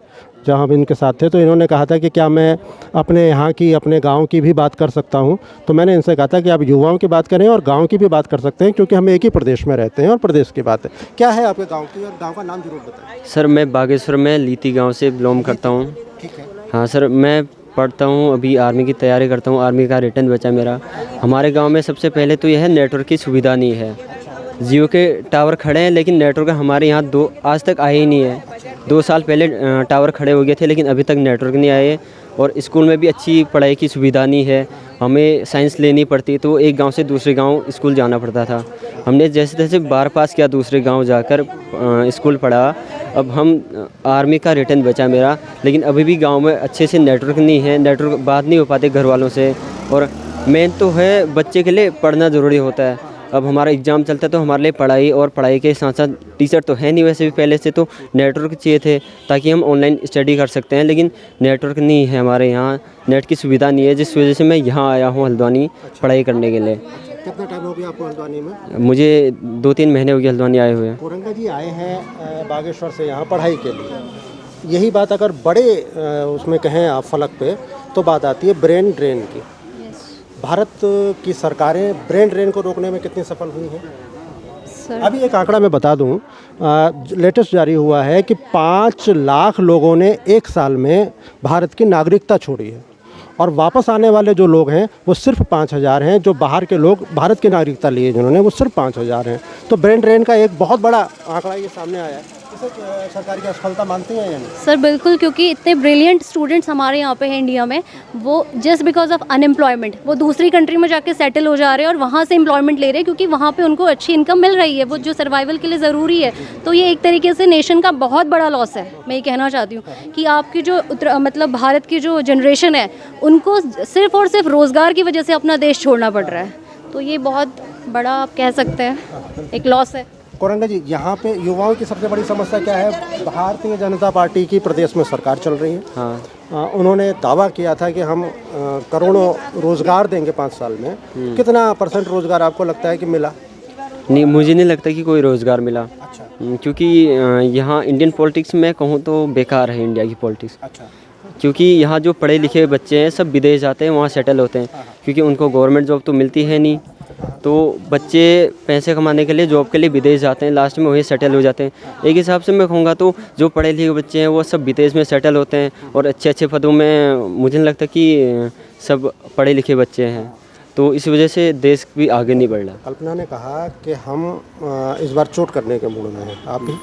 जब हम इनके साथ थे तो इन्होंने कहा था कि क्या मैं अपने यहाँ की, अपने गांव की भी बात कर सकता हूँ। तो मैंने इनसे कहा था कि आप युवाओं की बात करें और गांव की भी बात कर सकते हैं, क्योंकि हम एक ही प्रदेश में रहते हैं और प्रदेश की बात है। क्या है आपके गांव की, और गांव का नाम जरूर बताएं। सर मैं बागेश्वर में लीती गांव से बिलोंग करता हूँ। ठीक है। हाँ सर, मैं पढ़ता हूँ, अभी आर्मी की तैयारी करता हूँ, आर्मी का रिटर्न बचा मेरा। हमारे गाँव में सबसे पहले तो यह है, नेटवर्क की सुविधा नहीं है। जियो के टावर खड़े हैं लेकिन नेटवर्क हमारे यहाँ आज तक आए ही नहीं है। 2 साल पहले टावर खड़े हो गए थे लेकिन अभी तक नेटवर्क नहीं आए। और स्कूल में भी अच्छी पढ़ाई की सुविधा नहीं है। हमें साइंस लेनी पड़ती तो एक गांव से दूसरे गांव स्कूल जाना पड़ता था। हमने जैसे तैसे 12 पास किया, दूसरे गांव जाकर स्कूल पढ़ा। अब हम आर्मी का रिटर्न बचा मेरा, लेकिन अभी भी गांव में अच्छे से नेटवर्क नहीं है। नेटवर्क बात नहीं हो पाते घर वालों से। और मेन तो है, बच्चे के लिए पढ़ना ज़रूरी होता है। अब हमारा एग्ज़ाम चलता है तो हमारे लिए पढ़ाई, और पढ़ाई के साथ साथ टीचर तो है नहीं वैसे भी पहले से, तो नेटवर्क चाहिए थे ताकि हम ऑनलाइन स्टडी कर सकते हैं। लेकिन नेटवर्क नहीं है हमारे यहाँ, नेट की सुविधा नहीं है, जिस वजह से मैं यहाँ आया हूँ हल्द्वानी पढ़ाई करने के लिए। कितना टाइम हो गया आपको हल्द्वानी में? मुझे 2-3 महीने हो गए हल्द्वानी आए हुए। कोरंगा जी आए हैं बागेश्वर से यहाँ पढ़ाई के लिए। यही बात अगर बड़े उसमें कहें आप फलक पे, तो बात आती है ब्रेन ड्रेन की। भारत की सरकारें ब्रेन ड्रेन को रोकने में कितनी सफल हुई हैं? अभी एक आंकड़ा मैं बता दूं, लेटेस्ट जारी हुआ है कि 5 लाख लोगों ने 1 साल में भारत की नागरिकता छोड़ी है, और वापस आने वाले जो लोग हैं वो सिर्फ 5000 हैं। जो बाहर के लोग भारत की नागरिकता लिए जिन्होंने, वो सिर्फ 5000 हैं। तो ब्रेन ड्रेन का एक बहुत बड़ा आंकड़ा ये सामने आया है। इसे सरकार की असफलता मानती हैं या नहीं? सर बिल्कुल, क्योंकि इतने ब्रिलियंट स्टूडेंट्स हमारे यहाँ पे हैं इंडिया में, वो जस्ट बिकॉज ऑफ अनएम्प्लॉयमेंट वो दूसरी कंट्री में जाके सेटल हो जा रहे हैं और वहाँ से एम्प्लॉयमेंट ले रहे हैं, क्योंकि वहाँ पे उनको अच्छी इनकम मिल रही है, वो जो सर्वाइवल के लिए ज़रूरी है। तो ये एक तरीके से नेशन का बहुत बड़ा लॉस है। मैं ये कहना चाहती हूँ कि आपकी जो मतलब भारत की जो जनरेशन है, उनको सिर्फ और सिर्फ रोज़गार की वजह से अपना देश छोड़ना पड़ रहा है। तो ये बहुत बड़ा आप कह सकते हैं एक लॉस है। कोरंगा जी, यहाँ पे युवाओं की सबसे बड़ी समस्या क्या है? भारतीय जनता पार्टी की प्रदेश में सरकार चल रही है। हाँ। उन्होंने दावा किया था कि हम करोड़ों रोजगार देंगे 5 साल में। कितना % रोजगार आपको लगता है कि मिला? नहीं, मुझे नहीं लगता कि कोई रोज़गार मिला। अच्छा। क्योंकि यहाँ इंडियन पॉलिटिक्स में कहूँ तो बेकार है इंडिया की पॉलिटिक्स। अच्छा। क्योंकि यहाँ जो पढ़े लिखे बच्चे हैं सब विदेश जाते हैं, वहाँ सेटल होते हैं, क्योंकि उनको गवर्नमेंट जॉब तो मिलती है नहीं। तो बच्चे पैसे कमाने के लिए जॉब के लिए विदेश जाते हैं, लास्ट में वही सेटल हो जाते हैं। एक हिसाब से मैं कहूँगा तो जो पढ़े लिखे बच्चे हैं वो सब विदेश में सेटल होते हैं और अच्छे अच्छे पदों में। मुझे नहीं लगता कि सब पढ़े लिखे बच्चे हैं, तो इस वजह से देश भी आगे नहीं बढ़ रहा। कल्पना ने कहा कि हम इस बार चोट करने के मूड में हैं, आप भी?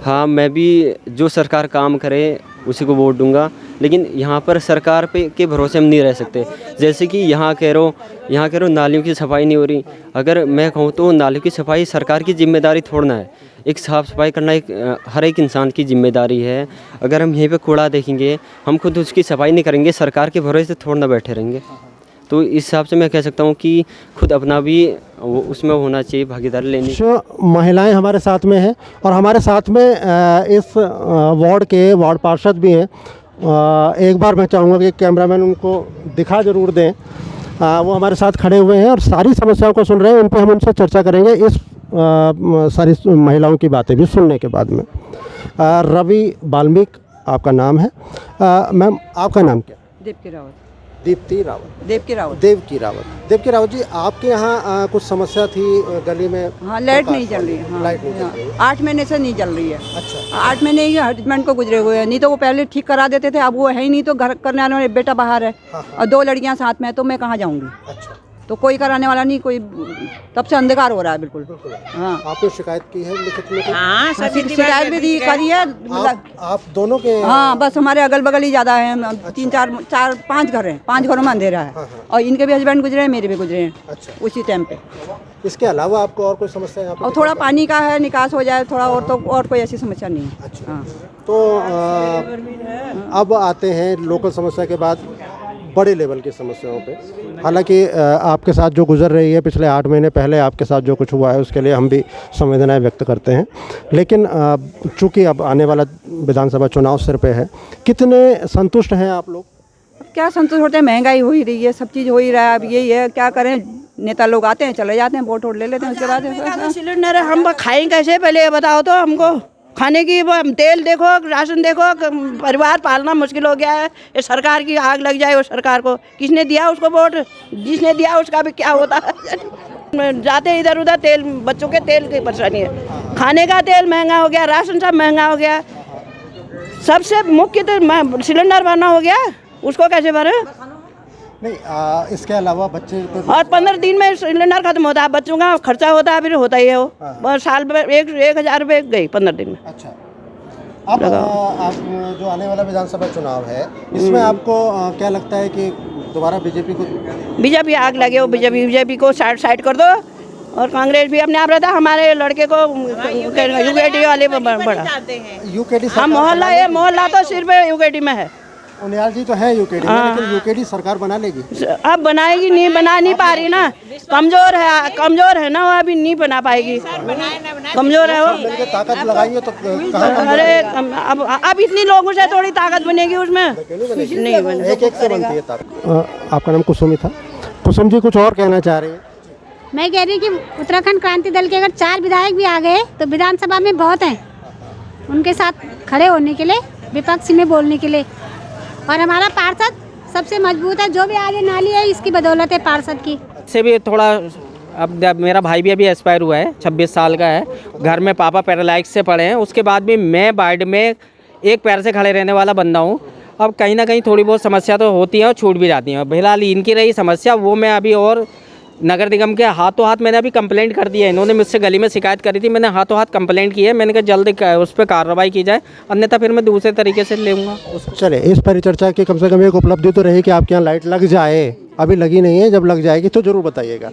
हाँ, मैं भी जो सरकार काम करे उसी को वोट दूंगा, लेकिन यहाँ पर सरकार पे के भरोसे हम नहीं रह सकते। जैसे कि यहाँ कह रहो नालियों की सफाई नहीं हो रही। अगर मैं कहूँ तो नालियों की सफाई सरकार की जिम्मेदारी थोड़ना है। एक साफ़ सफाई करना हर एक इंसान की जिम्मेदारी है। अगर हम यहीं पे कूड़ा देखेंगे, हम खुद उसकी सफाई नहीं करेंगे, सरकार के भरोसे थोड़ा ना बैठे रहेंगे। तो इस हिसाब से मैं कह सकता हूँ कि खुद अपना भी उसमें होना चाहिए, भागीदारी लेनी। महिलाएं हमारे साथ में हैं और हमारे साथ में इस वार्ड के वार्ड पार्षद भी हैं। एक बार मैं चाहूँगा कि कैमरामैन उनको दिखा ज़रूर दें। वो हमारे साथ खड़े हुए हैं और सारी समस्याओं को सुन रहे हैं। उन पर हम उनसे चर्चा करेंगे इस सारी महिलाओं की बातें भी सुनने के बाद में। रवि वाल्मीकि आपका नाम है। मैम, आपका नाम क्या? दीप्ति रावत। दीप्ति रावत। देवकी रावत। देवकी रावत। देवकी रावत जी, आपके यहाँ कुछ समस्या थी गली में? हाँ, लाइट नहीं चल रही है। हाँ, लाइट नहीं चल रही है। 8 महीने से नहीं चल रही है। अच्छा। 8 महीने ही हस्बैंड को गुजरे हुए हैं, नहीं तो वो पहले ठीक करा देते थे, अब वो है ही नहीं। तो घर करने आने वाले बेटा बाहर है और 2 लड़कियां साथ में है, तो मैं कहाँ जाऊँगी? अच्छा। तो कोई कराने वाला नहीं, कोई तब से अंधकार हो रहा है बिल्कुल। हाँ, आपने शिकायत की है लिखित में? हाँ, शिकायत भी दी करी है। आप दोनों के? हाँ, बस हमारे अगल बगल ही ज़्यादा है, 5 घर हैं, 5 घरों में अंधेरा है। और इनके भी हस्बैंड गुजरे हैं, मेरे भी गुजरे हैं। अच्छा। उसी टाइम पे। इसके अलावा आपको और कोई समस्या है यहाँ पे? और थोड़ा पानी का है, निकास हो जाए थोड़ा और, तो और कोई ऐसी समस्या नहीं है। अच्छा। हाँ। तो अब आते हैं लोकल समस्या के बाद बड़े लेवल की समस्याओं पे। हालांकि आपके साथ जो गुजर रही है पिछले 8 महीने पहले आपके साथ जो कुछ हुआ है उसके लिए हम भी संवेदनाएं व्यक्त करते हैं, लेकिन चूंकि अब आने वाला विधानसभा चुनाव सिर पे है, कितने संतुष्ट हैं आप लोग? क्या संतुष्ट होते हैं, महंगाई हो ही रही है, सब चीज़ हो ही रहा है। अब यही है, क्या करें, नेता लोग आते हैं चले जाते हैं, वोट ले लेते हैं, उसके बाद सिलेंडर हम खाएं कैसे, पहले ये बताओ तो हमको। खाने की तेल देखो, राशन देखो, परिवार पालना मुश्किल हो गया है। ये सरकार की आग लग जाए, वो सरकार को किसने दिया उसको वोट, जिसने दिया उसका भी क्या होता है। जाते इधर उधर तेल, बच्चों के तेल की परेशानी है, खाने का तेल महंगा हो गया, राशन सब महंगा हो गया। सबसे मुख्य तो सिलेंडर भरना हो गया, उसको कैसे भरे? नहीं, इसके अलावा बच्चे और 15 दिन में सिलेंडर खत्म होता है, बच्चों का खर्चा होता है, फिर होता ही है वो। बस साल में 1,000 रुपये गई 15 दिन में। अच्छा। अब आप जो आने वाला विधानसभा चुनाव है इसमें आपको क्या लगता है कि दोबारा बीजेपी आग लगे हो, बीजेपी को साइड कर दो, और कांग्रेस भी अपने आप रहता। हमारे लड़के को यूकेटी वाले बड़ा यूकेटी हम मोहल्ला तो सिर्फ यूकेटी में है। उनियाल जी तो है यूकेडी में, लेकिन यूकेडी सरकार बना लेगी? अब बनाएगी, नहीं बना नहीं पा रही ना, कमजोर है ना, वो अभी नहीं बना पाएगी, कमजोर है वो। मिलके ताकत लगाएंगे तो कहाँ? अरे अब इतनी लोगों से थोड़ी ताकत बनेगी उसमें, नहीं बनेगी, एक से बनती है ताकत। आपका नाम कुसुम था। कुसुम जी कुछ और कहना चाह रही है? मैं कह रही कि उत्तराखंड क्रांति दल के अगर 4 विधायक भी आ गए तो विधानसभा में बहुत हैं उनके साथ खड़े होने के लिए, विपक्ष में बोलने के लिए। और हमारा पार्षद सबसे मजबूत है, जो भी आगे नाली है इसकी बदौलत है पार्षद की। से भी थोड़ा, अब मेरा भाई भी अभी एक्सपायर हुआ है, 26 साल का है, घर में पापा पैरालाइज से पड़े हैं, उसके बाद भी मैं वार्ड में एक पैर से खड़े रहने वाला बंदा हूँ। अब कहीं ना कहीं थोड़ी बहुत समस्या तो होती है और छूट भी जाती है। फिलहाल इनकी रही समस्या, वो मैं अभी और नगर निगम के हाथों हाथ मैंने अभी कंप्लेंट कर दी है। इन्होंने मुझसे गली में शिकायत करी थी, मैंने हाथों हाथ कंप्लेंट की है। मैंने कहा जल्द उस पर कार्रवाई की जाए, अन्यथा फिर मैं दूसरे तरीके से लूँगा। चले, इस परिचर्चा की कम से कम एक उपलब्धि तो रही कि आपके यहाँ लाइट लग जाए। अभी लगी नहीं है, जब लग जाएगी तो ज़रूर बताइएगा।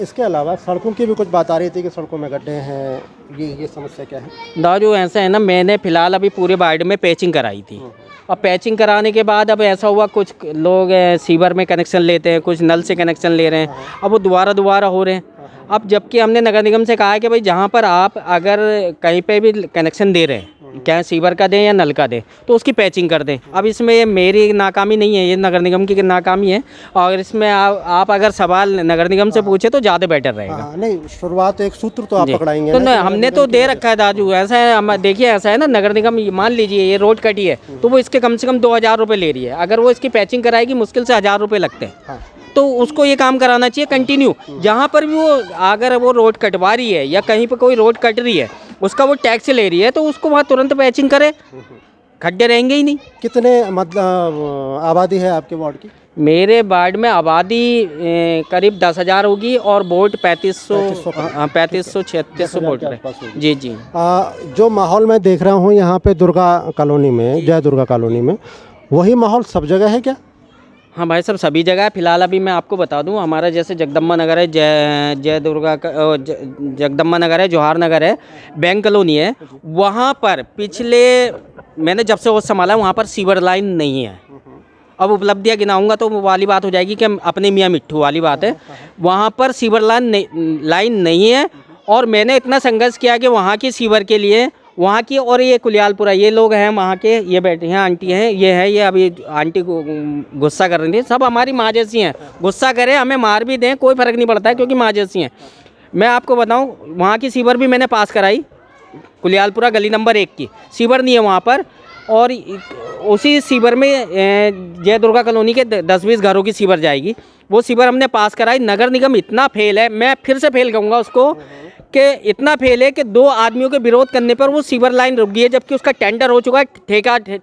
इसके अलावा सड़कों की भी कुछ बात आ रही थी कि सड़कों में गड्ढे हैं, ये समस्या क्या है? दाजू ऐसा है ना, मैंने फ़िलहाल अभी पूरे वार्ड में पैचिंग कराई थी, और पैचिंग कराने के बाद अब ऐसा हुआ, कुछ लोग सीवर में कनेक्शन लेते हैं, कुछ नल से कनेक्शन ले रहे हैं, अब वो दोबारा हो रहे हैं। अब जबकि हमने नगर निगम से कहा है कि भाई जहाँ पर आप अगर कहीं पे भी कनेक्शन दे रहे हैं, क्या सीवर का दें या नल का दें, तो उसकी पैचिंग कर दें। अब इसमें मेरी नाकामी नहीं है, ये नगर निगम की नाकामी है, और इसमें आप अगर सवाल नगर निगम से पूछे तो ज़्यादा बेटर रहेगा। नहीं, शुरुआत एक सूत्र तो आप पकड़ाएंगे तो हमने तो दे रखा है दाजू। ऐसा है, देखिए ऐसा है ना, नगर निगम मान लीजिए ये रोड कटी है तो वो इसके कम से कम 2,000 रुपये ले रही है। अगर वो इसकी पैचिंग कराएगी मुश्किल से 1,000 रुपये लगते हैं, तो उसको ये काम कराना चाहिए कंटिन्यू। जहाँ पर भी वो अगर वो रोड कटवा रही है या कहीं पर कोई रोड कट रही है, उसका वो टैक्स ले रही है, तो उसको वहाँ तुरंत पैचिंग करे, खड्डे रहेंगे ही नहीं। कितने मतलब आबादी है आपके वार्ड की? मेरे वार्ड में आबादी करीब 10,000 होगी, और वोट 3500-3600 वोट है। जी जी। जो माहौल मैं देख रहा हूँ यहाँ पे दुर्गा कॉलोनी में, जय दुर्गा कॉलोनी में, वही माहौल सब जगह है क्या? हाँ भाई साहब, सभी जगह है। फिलहाल अभी मैं आपको बता दूं, हमारा जैसे जगदम्बा नगर है, जय दुर्गा का जगदम्बा नगर है, जौहर नगर है, बैंक कॉलोनी है, वहाँ पर पिछले मैंने जब से वो संभाला वहाँ पर सीवर लाइन नहीं है। अब उपलब्धियाँ गिनाऊंगा तो वो वाली बात हो जाएगी कि हम अपने मियाँ मिट्ठू वाली बात है। वहाँ पर सीवर लाइन नहीं है, और मैंने इतना संघर्ष किया कि वहाँ की सीवर के लिए, वहाँ की, और ये कुलियालपुरा, ये लोग हैं वहाँ के, ये बैठे हैं, आंटी हैं, ये है, ये अभी आंटी को गुस्सा कर रही थी। सब हमारी माँ जैसी हैं, गुस्सा करें हमें मार भी दें कोई फ़र्क नहीं पड़ता है, क्योंकि माँ जैसी हैं। मैं आपको बताऊँ, वहाँ की सीवर भी मैंने पास कराई, कुलियालपुरा गली नंबर 1 की सीवर नहीं है वहाँ पर, और उसी सीवर में जय दुर्गा कॉलोनी के 10-20 घरों की सीवर जाएगी, वो सीवर हमने पास कराई। नगर निगम इतना फेल है, मैं फिर से फेल कहूँगा उसको, कि इतना फेल है कि 2 आदमियों के विरोध करने पर वो सीवर लाइन रुक गई है, जबकि उसका टेंडर हो चुका है,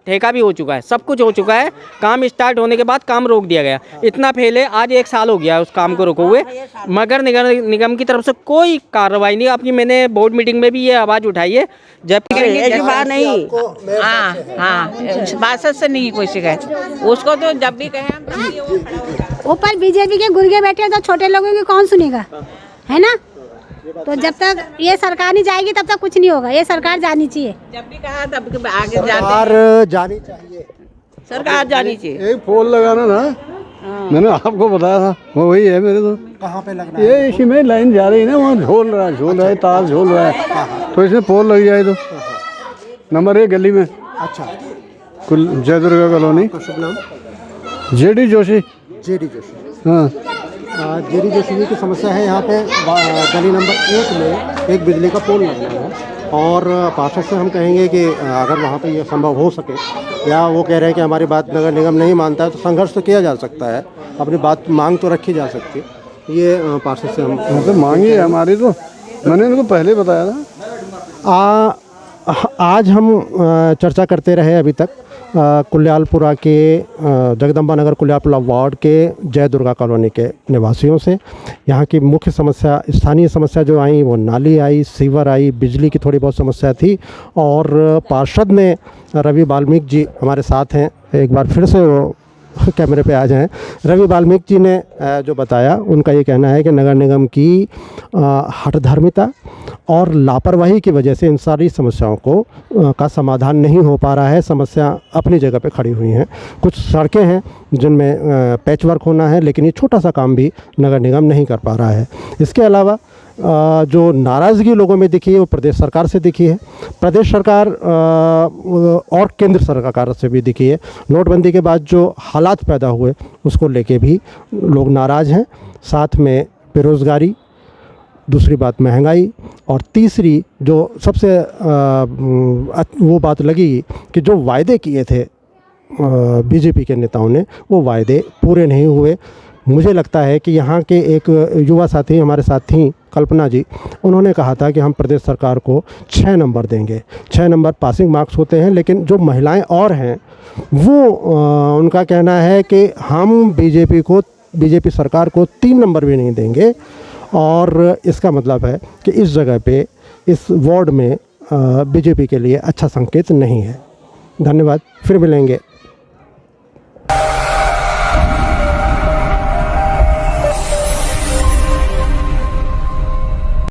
ठेका भी हो चुका है, सब कुछ हो चुका है। काम स्टार्ट होने के बाद काम रोक दिया गया। इतना फेल है, आज 1 साल हो गया उस काम को रुके हुए। मगर निगम की तरफ से कोई कार्रवाई नहीं। अपनी मैंने बोर्ड मीटिंग में भी ये आवाज़ उठाई है, जबकि नहीं हाँ बासठ से नहीं कोई शिकायत, उसको तो जब भी कहें ऊपर बीजेपी के गुर्गे बैठे हैं, तो छोटे लोगों की कौन सुनेगा, है ना। तो जब तक ये सरकार नहीं जाएगी तब तक कुछ नहीं होगा। ये सरकार जानी चाहिए, जब भी कहा तब आगे सरकार जानी चाहिए, सरकार जानी चाहिए। एक पोल लगाना ना, मैंने आपको बताया था, वो वही है मेरे तो। कहाँ पे लगना ये इसी में लाइन जा रही है ना, वहाँ झोल रहा है, तार झोल रहा है, तो इसमें पोल लग जाए तो नंबर 1 गली में। अच्छा, कुल जय दुर्गा कॉलोनी। शुभ नाम? जेडी जोशी। जेडी जोशी। हाँ, जेडी जोशी जी की समस्या है यहाँ पे गली नंबर 1 में एक बिजली का पोल लगना है, और पार्षद से हम कहेंगे कि अगर वहाँ पे ये संभव हो सके, या वो कह रहे हैं कि हमारी बात नगर निगम नहीं मानता है, तो संघर्ष तो किया जा सकता है, अपनी बात मांग तो रखी जा सकती है। ये पार्षद से हम तो मांगी है हमारी, तो मैंने इनको पहले बताया था। आज हम चर्चा करते रहे अभी तक कुल्यालपुरा के जगदम्बा नगर कुल्यालपुरा वार्ड के जय दुर्गा कॉलोनी के निवासियों से। यहाँ की मुख्य समस्या, स्थानीय समस्या जो आई, वो नाली आई, सीवर आई, बिजली की थोड़ी बहुत समस्या थी। और पार्षद ने रवि वाल्मीकि जी हमारे साथ हैं, एक बार फिर से वो कैमरे पे आ जाएं। रवि वाल्मीकि जी ने जो बताया, उनका ये कहना है कि नगर निगम की हठधर्मिता और लापरवाही की वजह से इन सारी समस्याओं को का समाधान नहीं हो पा रहा है। समस्या अपनी जगह पे खड़ी हुई हैं। कुछ सड़कें हैं जिनमें पैच वर्क होना है, लेकिन ये छोटा सा काम भी नगर निगम नहीं कर पा रहा है। इसके अलावा जो नाराज़गी लोगों में दिखी है, वो प्रदेश सरकार से दिखी है, प्रदेश सरकार और केंद्र सरकार से भी दिखी है। नोटबंदी के बाद जो हालात पैदा हुए, उसको लेके भी लोग नाराज़ हैं। साथ में बेरोज़गारी, दूसरी बात महंगाई, और तीसरी जो सबसे वो बात लगी कि जो वायदे किए थे बीजेपी के नेताओं ने, वो वायदे पूरे नहीं हुए। मुझे लगता है कि यहाँ के एक युवा साथी हमारे साथ थी, कल्पना जी, उन्होंने कहा था कि हम प्रदेश सरकार को 6 नंबर देंगे। 6 नंबर पासिंग मार्क्स होते हैं, लेकिन जो महिलाएं और हैं वो उनका कहना है कि हम बीजेपी सरकार को 3 नंबर भी नहीं देंगे। और इसका मतलब है कि इस जगह पे, इस वार्ड में बीजेपी के लिए अच्छा संकेत नहीं है। धन्यवाद, फिर मिलेंगे।